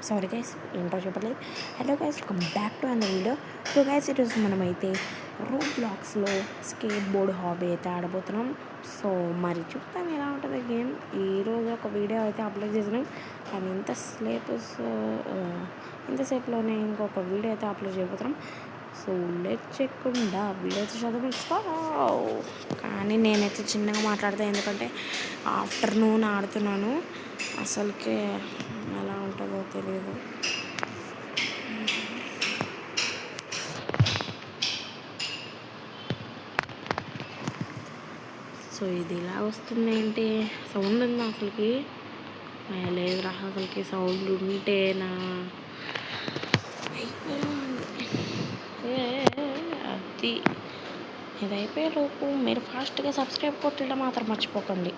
Sorry guys, ఏంటో చెప్పలేదు. Hello guys, welcome back to అన్న వీడియో. సో గైస్, ఈరోజు మనమైతే రోబ్లాక్స్లో స్కేట్ బోర్డ్ హాబీ అయితే ఆడబోతున్నాం. సో మరి చూద్దాం ఎలా ఉంటుంది గేమ్. ఈరోజు ఒక వీడియో అయితే అప్లోడ్ చేసినాం, కానీ ఇంతసేపులోనే ఇంకొక వీడియో అయితే అప్లోడ్ చేయబోతున్నాం. సో లెట్ చెక్కుండా వీడియో అయితే చదువుతా. కానీ నేనైతే చిన్నగా మాట్లాడతాను, ఎందుకంటే ఆఫ్టర్నూన్ ఆడుతున్నాను. అసలుకే ఎలా ఉంటుందో తెలియదు. సో ఇది ఇలా వస్తుంది ఏంటి? సౌండ్ ఉందా అసలుకి? లేదురా, అసలుకి సౌండ్ ఉంటేనా అది ఇది అయిపోయేలోపు మీరు ఫాస్ట్గా సబ్స్క్రైబ్ కొట్టడం మాత్రం మర్చిపోకండి.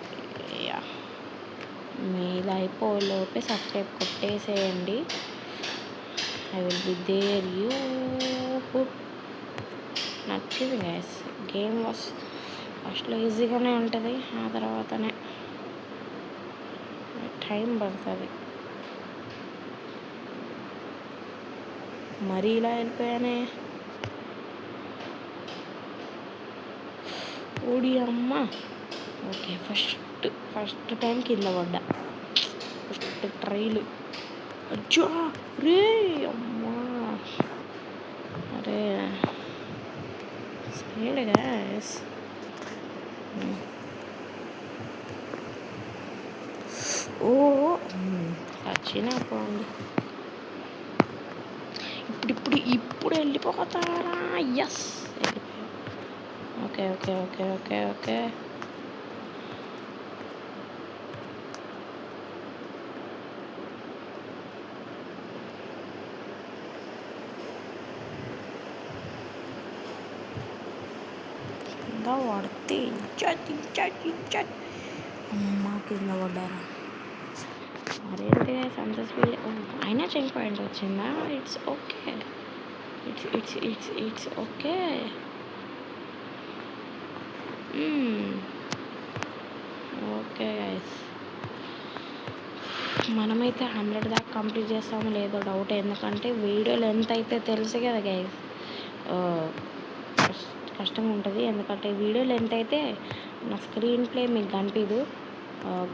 మీది అయిపోయేలోపే సబ్స్క్రైబ్ కొట్టేసేయండి. I will be there. You నచ్చింది గైస్. గేమ్ ఫస్ట్లో ఈజీగానే ఉంటుంది, ఆ తర్వాతనే టైం పడుతుంది. మరీ ఇలా వెళ్ళిపోయానే. ఓడి అమ్మ. ఓకే, ఫస్ట్ టైం కింద పడ్డా. ఫస్ట్ ట్రైలు. అచ్చా రే అమ్మా. అరే స్పీడ్ గ్యాస్. ఓ వచ్చినా పోండి. ఇప్పుడు వెళ్ళిపోతారా? Yes, okay okay okay okay okay. కింద పడితే అమ్మ కింద పడ్డారా? అదేంటి అంత స్పీడ్ అయినా చెక్ పాయింట్ వచ్చిందా? It's okay, it's okay. Okay guys, మనమైతే 100 దాకా కంప్లీట్ చేస్తామో లేదో డౌట్. ఎందుకంటే వీడియో లెంత్ అయితే తెలుసు కదా గైస్, కష్టంగా ఉంటుంది. ఎందుకంటే వీడియో లెంత్ అయితే నా స్క్రీన్ ప్లే మీకు కనిపించదు,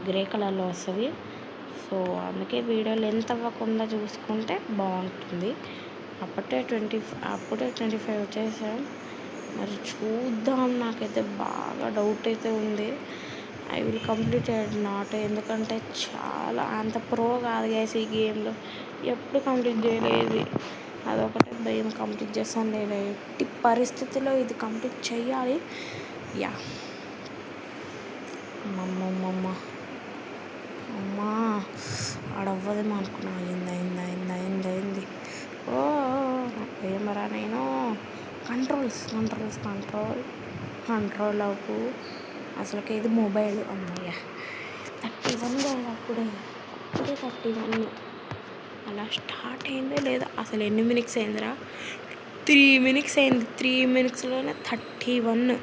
గ్రే కలర్లో వస్తుంది. సో అందుకే వీడియో లెంత్ అవ్వకుండా చూసుకుంటే బాగుంటుంది. అప్పుడే 25 వచ్చేసాం. మరి చూద్దాం. నాకైతే బాగా డౌట్ అయితే ఉంది. ఐ విల్ కంప్లీట్ నాట్, ఎందుకంటే చాలా అంత ప్రో కాదు గైస్ ఈ గేమ్లో. ఎప్పుడు కంప్లీట్ చేయలేదు, అదొకటే భయం. కంప్లీట్ చేస్తాను లేదా, ఎట్టి పరిస్థితిలో ఇది కంప్లీట్ చేయాలి. యా అమ్మా ఆడవ్వదేమో అనుకున్నా. అయింది. ఓ ఏమరా నేను. కంట్రోల్ అవ్వు. అసలుకి ఇది మొబైల్. అమ్మయ్య 31 కాదు, అప్పుడే 31. అలా స్టార్ట్ అయిందో లేదా, అసలు ఎన్ని మినిట్స్ అయిందిరా? 3 మినిట్స్ అయింది. 3 మినిట్స్లోనే 31.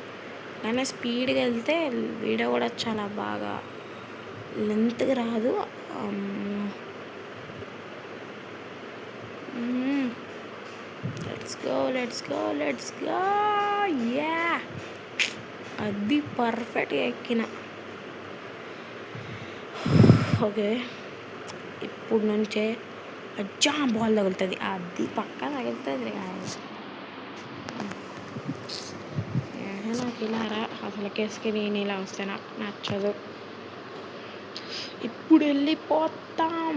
కానీ స్పీడ్గా వెళ్తే వీడియో కూడా చాలా బాగా లెంత్గా రాదు. Let's go. యా, అది పర్ఫెక్ట్గా ఎక్కిన. ఓకే, ఇప్పుడు నుంచే అజ్జా బాల్ తగులుతుంది. అది పక్కా తగులుతుంది. నాకు ఇలా రా, అసలు స్క్రీన్ ఇలా వస్తే నాకు నచ్చదు. ఇప్పుడు వెళ్ళిపోతాం.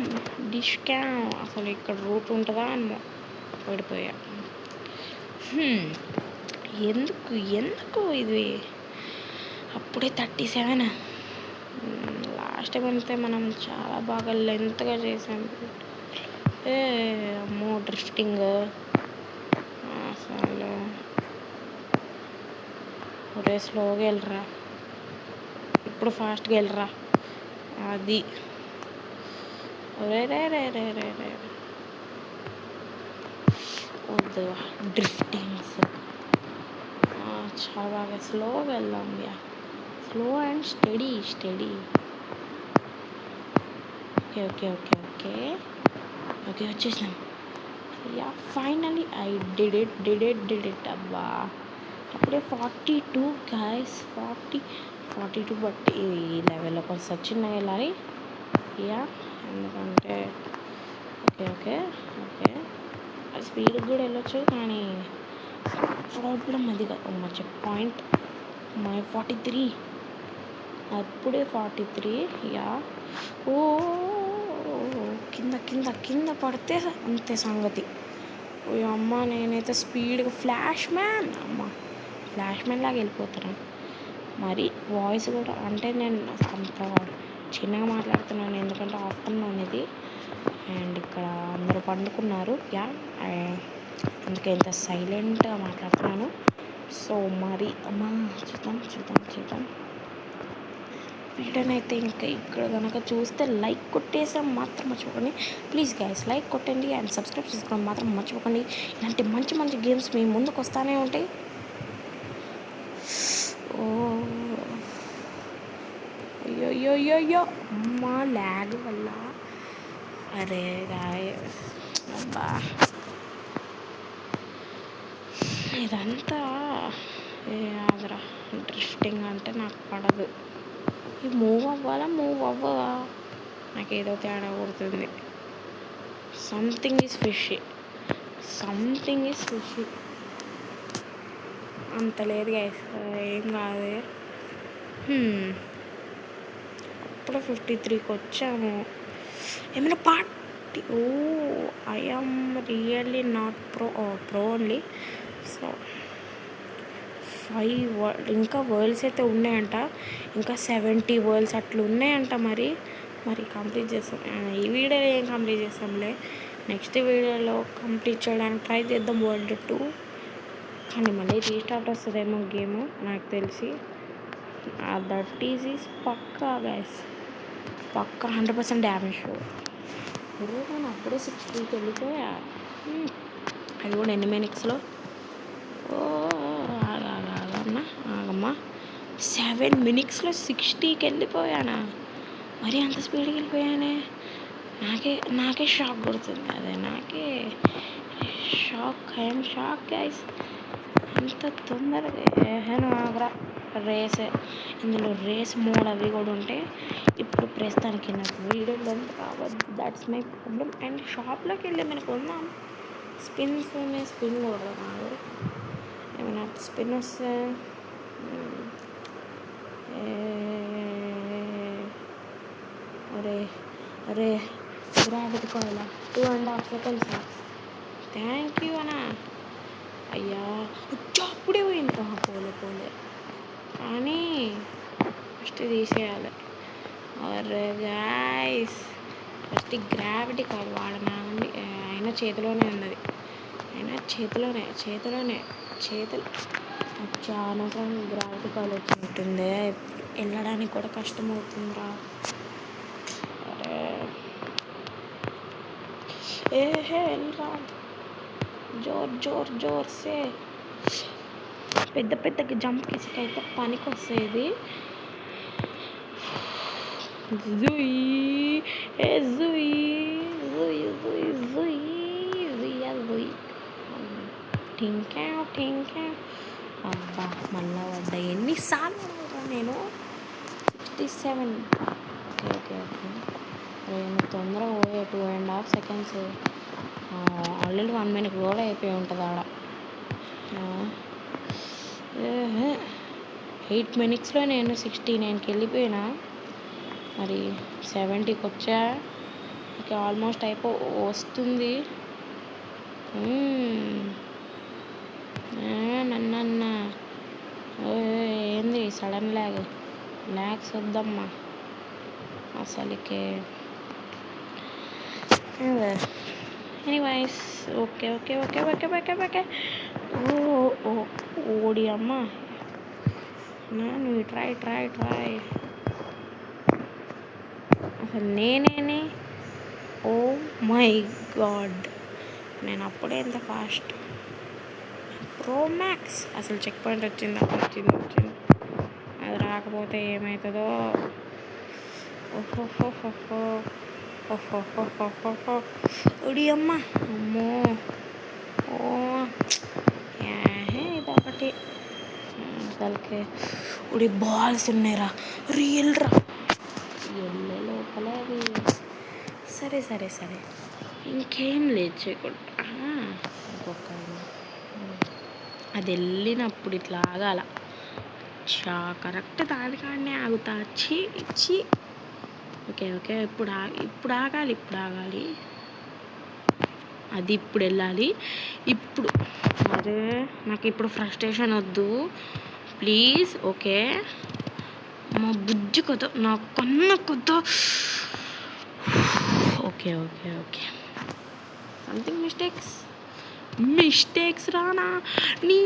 డిష్ క్యామ్ అసలు ఇక్కడ రూట్ ఉంటుందా అని పడిపోయా. ఎందుకు ఇది అప్పుడే 37. లాస్ట్ టైం అయితే మనం చాలా బాగా లెంత్గా చేసాం. అమ్మో డ్రిఫ్టింగ్ అసలు. ఒరే స్లోగా వెళ్ళరా, ఇప్పుడు ఫాస్ట్గా వెళ్ళరా. అది రే వద్దు డ్రిఫ్టింగ్స్. చాలా బాగా స్లోగా వెళ్దాం. Slow and steady. Okay. Okay okay వచ్చేసినాం. Yeah finally I did it అబ్బా. అప్పుడే 42 గైస్, 42 బట్ ఈ లెవెల్లో కొంచెం చిన్నగా వెళ్ళాలి. యా ఎందుకంటే ఓకే ఓకే ఓకే స్పీడ్కి కూడా వెళ్ళొచ్చు, కానీ ప్రాబ్లం అది కాదు మా చెక్ పాయింట్. మై 43 అప్పుడే 43. యా ఓ కింద కింద కింద పడితే అంతే సంగతి. ఓ అమ్మ నేనైతే స్పీడ్గా ఫ్లాష్ మ్యాన్ లాగా వెళ్ళిపోతున్నాను. మరి వాయిస్ కూడా అంటే నేను అంత చిన్నగా మాట్లాడుతున్నాను ఎందుకంటే ఆఫ్టర్నూన్ ఇది అండ్ ఇక్కడ అందరూ పండుకున్నారు. యా అందుకే ఇంత సైలెంట్గా మాట్లాడుతున్నాను. సో మరి అమ్మా చూద్దాం వీడియోనైతే ఇంకా ఇక్కడ కనుక చూస్తే లైక్ కొట్టేసాం మాత్రం మర్చిపోకండి ప్లీజ్ గైస్. లైక్ కొట్టండి అండ్ సబ్స్క్రైబ్ చేసుకోవడం మాత్రం మర్చిపోకండి. ఇలాంటి మంచి మంచి గేమ్స్ మీ ముందుకు వస్తూనే ఉంటాయి. ఓ అయ్యో అమ్మా ల్యాగ్ వల్ల అరే గాయ అబ్బా ఇదంతా అదరా ఇంట్రెస్టింగ్ అంటే నాకు పడదు. ఈ మూవ్ అవ్వవా నాకు ఏదో తేడా కొడుతుంది. సంథింగ్ ఈజ్ ఫిషీ అంత లేదు గైస్, ఏం కాదు. అప్పుడు 53కి వచ్చాము. ఏమైనా party I am really not pro only. So 5 ఇంకా వరల్డ్స్ అయితే ఉన్నాయంట, ఇంకా 70 వరల్డ్స్ అట్లా ఉన్నాయంట. మరి కంప్లీట్ చేస్తాం. ఈ వీడియోలో ఏం కంప్లీట్ చేస్తాంలే, నెక్స్ట్ వీడియోలో కంప్లీట్ చేయడానికి ట్రై చేద్దాం వరల్డ్ 2. కానీ మళ్ళీ రీస్టార్ట్ వస్తుందేమో గేమ్ నాకు తెలిసి. దట్ ఈజ్ పక్కా గైస్, పక్కా 100% డ్యామేజ్ షో. నేను అప్పుడే 60కి వెళ్ళిపోయా, అది కూడా ఎన్ని మినిట్స్లో. ఆగమ్మా 7 మినిట్స్లో 60కి వెళ్ళిపోయానా? మరి అంత స్పీడ్కి వెళ్ళిపోయానే. నాకే షాక్ కొడుతుంది. అదే నాకే ఐఎమ్ షాక్ గైస్. అంత తొందరగా రేసే, ఇందులో రేస్ మోడ్ అవి కూడా ఉంటాయి. ఇప్పుడు ప్రస్తుతానికి నాకు వీడియో లెంత్ కావద్దు, దట్స్ మై ప్రాబ్లం. అండ్ షాప్లోకి వెళ్ళి మనకు కొందాం. స్పిన్ కూడా కాదు, ఏమైనా స్పిన్ వస్తే అరే gravity coil 2.5 seconds. Thank you అన్నా. అయ్యా అప్పుడే పోయింది. పోలే కానీ ఫస్ట్ తీసేయాలి. అరే గాయస్ ఫస్ట్ గ్రావిటీ కాయిల్ వాడనా? అయినా చేతిలోనే ఉన్నది, చేతులు చాలా గ్రావిటీ కాయిల్ వచ్చినట్టుంది. వెళ్ళడానికి కూడా కష్టమవుతుందిరా. వెళ్ళరా జోర్సే. పెద్ద జంప్ కిసుకైతే పనికి వస్తుంది. టింకా అబ్బా మళ్ళా పడ్డా. ఎన్నిసార్లు నేను 67. ఓకే నేను తొందరగా పోయే 2.5 seconds. ఆల్రెడీ 1 minute కూడా అయిపోయి ఉంటుంది ఆడ. 8 minutesలో నేను 69కి వెళ్ళిపోయినా. మరి 70కి వచ్చా. ఓకే ఆల్మోస్ట్ వస్తుంది. నన్న ఏంది సడన్ ల్యాగ్స్ వద్దమ్మా అసలుకే. ఎనీవైస్ ఓకే ఓడి అమ్మ నువ్వు ట్రై అసలు నేనే. ఓ మై గాడ్, నేను అప్పుడే ఎంత ఫాస్ట్. ప్రో మ్యాక్స్ అసలు చెక్ పాయింట్ వచ్చింది. అది రాకపోతే ఏమవుతుందో. ఓహోహోహో ఓహో ఉడి అమ్మ అమ్మో ఓ ఇదొకటి అసలుకి ఉడి బాల్స్ ఉన్నాయిరా రియల్ రా వెళ్ళే లోపలే అవి సరే సరే సరే ఇంకేం లేదు చేయకుండా ఇంకొక అది వెళ్ళినప్పుడు ఇట్లా ఆగాల కరెక్ట్ దానికాడనే ఆగుతా ఇచ్చి ఓకే ఓకే ఇప్పుడు ఆగాలి అది ఇప్పుడు వెళ్ళాలి ఇప్పుడు అరే నాకు ఇప్పుడు ఫ్రస్ట్రేషన్ వద్దు ప్లీజ్ ఓకే మా బుజ్జి కొత్త నా కన్న కొత్త okay okay okay something mistakes రానా నీ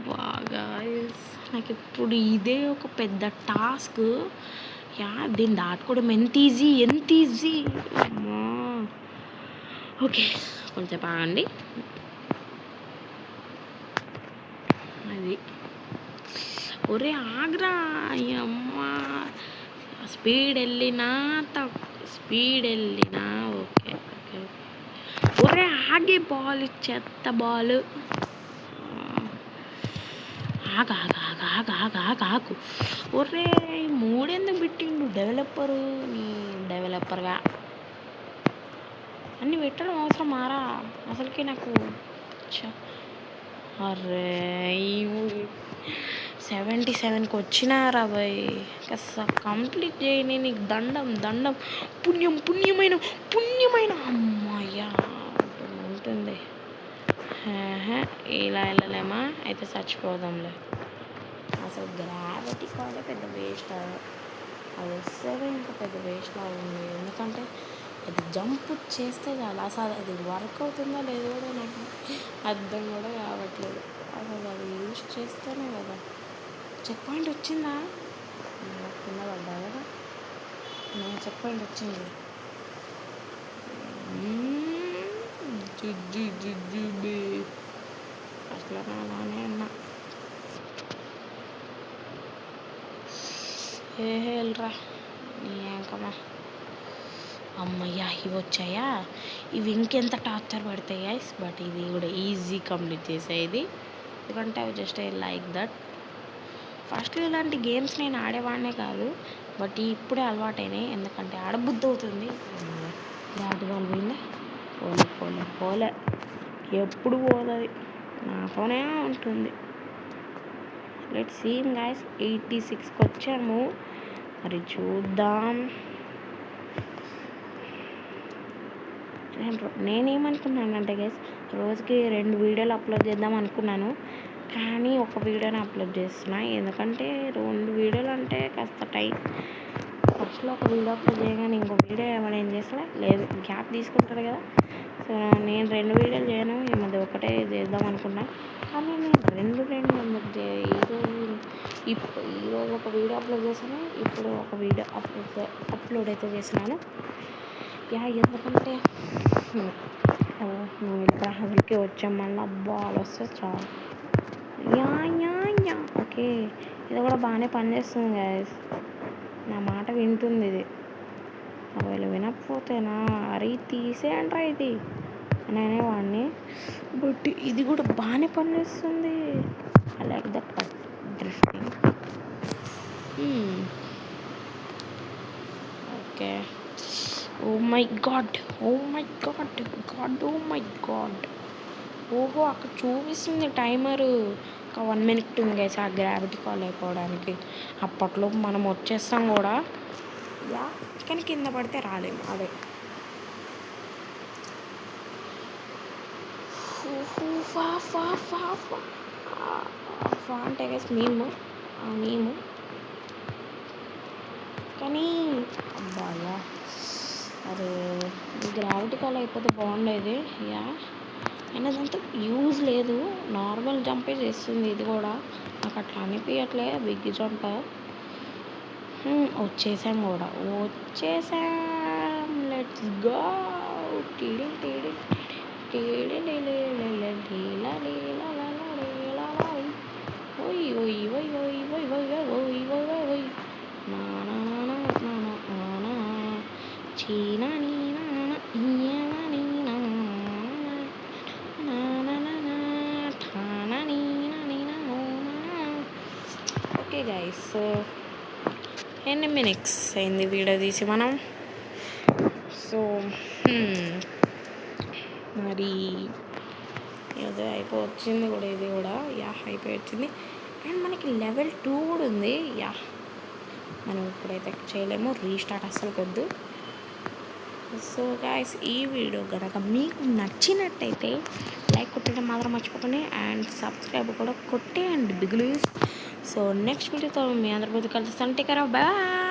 బాగా నాకు ఇప్పుడు ఇదే ఒక పెద్ద టాస్క్ దీన్ని దాటుకోవడం ఎంత ఈజీ అమ్మా ఓకే కొంచెం ఆగండి అది ఒరే ఆగ్రా అమ్మా స్పీడ్ వెళ్ళినా ఓకే ఓకే ఒరే ఆగే బాల్ చెత్త బాల్ ఆగు ఒరే మూడెందుకు పెట్టిండు డెవలపర్గా అన్నీ పెట్టడం అవసరం మారా అసలుకి నాకు అరే 77కి వచ్చినారా బాయ్ కాస్త కంప్లీట్ చేయని నీకు దండం పుణ్యమైన అమ్మాయ్యా ఉంటుంది ఇలా వెళ్ళలేమా అయితే చచ్చిపోదాంలే అసలు గ్రావిటీ కాలే పెద్ద వేస్ట్ అది వస్తే ఇంకా పెద్ద వేస్ట్ ఉంది ఎందుకంటే అది జంప్ చేస్తే చాలా అసలు అది వర్క్ అవుతుందో లేదో కూడా నాకు అర్థం కూడా కావట్లేదు అసలు అది యూజ్ చేస్తేనే కదా చెక్ పాయింట్ వచ్చిందా కింద పడ్డా కదా చెక్ పాయింట్ వచ్చింది జుజ్జు అసలు అలానే అన్నా వెళ్ళరా ఇంకమ్మా అమ్మయ్యా ఇవి వచ్చాయా ఇవి ఇంకెంత టార్చర్ పడతాయా బట్ ఇది కూడా ఈజీ కంప్లీట్ చేసేది ఎందుకంటే అవి జస్ట్ లైక్ దట్ ఫస్ట్ ఇలాంటి గేమ్స్ నేను ఆడేవాడినే కాదు బట్ ఇప్పుడే అలవాటైనాయి ఎందుకంటే ఆడబుద్ధి అవుతుంది గ్రావిటీ బాల్ పోలే ఎప్పుడు పోతుంది నాతోనే ఉంటుంది లెట్స్ సీ గైస్ 86కి వచ్చాము మరి చూద్దాం నేనేమనుకున్నానంటే గైస్ రోజుకి 2 వీడియోలు అప్లోడ్ చేద్దాం అనుకున్నాను కానీ ఒక వీడియోని అప్లోడ్ చేస్తున్నా ఎందుకంటే 2 వీడియోలు అంటే కాస్త టైం ఫస్ట్లో ఒక వీడియో అప్లోడ్ చేయగానే ఇంకో వీడియో ఏమైనా ఏం చేస్తా లేదు గ్యాప్ తీసుకుంటారు కదా సో నేను 2 వీడియోలు చేయను ఈ మధ్య ఒకటే చేద్దాం అనుకున్నా కానీ నేను ఈరోజు ఒక వీడియో అప్లోడ్ చేశాను ఇప్పుడు ఒక వీడియో అప్లోడ్ అయితే చేసినాను ఎందుకంటే నువ్వు ఇక్కడ హజల్కి వచ్చాం మళ్ళీ బాల్ వస్తే చాలు ఓకే ఇది కూడా బాగానే పనిచేస్తుంది గైస్ నా మాట వింటుంది ఇది ఒకవేళ వినకపోతేనా అరే తీసేయంట్రా ఇది అని అనేవాడిని బట్ ఇది కూడా బాగానే పనిచేస్తుంది I like that drifting okay oh my god ఓహో అక్కడ చూపిస్తుంది టైమరు ఒక 1 minute ఉంది గైస్ ఆ గ్రావిటీ కాల్ అయిపోవడానికి అప్పట్లో మనం వచ్చేస్తాం కూడా కానీ కింద పడితే రాలేము అదే అంటే గైస్ మేము కానీ అబ్బాయా అరే గ్రావిటీ కాల్ అయిపోతే బాగుండేది అయినా దాంతో యూజ్ లేదు నార్మల్ జంపే చేస్తుంది ఇది కూడా నాకు అట్లా అనిపించట్లే బిగ్ జంప్ వచ్చేసాం లెట్స్ గో చీనా ఓకే గైస్, ఎన్ని మినిట్స్ అయింది వీడియో తీసి మనం? సో మరి ఏదో అయిపోవచ్చింది కూడా, ఇది కూడా అయిపోయి వచ్చింది. అండ్ మనకి లెవెల్ 2 కూడా ఉంది. మనం ఇప్పుడైతే చేయలేము, రీస్టార్ట్ అస్సలు కొద్దు. సో గాయస్, ఈ వీడియో కనుక మీకు నచ్చినట్టయితే లైక్ కొట్టడం మాత్రం మర్చిపోకండి, అండ్ సబ్స్క్రైబ్ కూడా కొట్టేయండి బిగులు. సో నెక్స్ట్ వీడియోతో మీ అందరి ముందు కలుస్తాను. Take care, bye.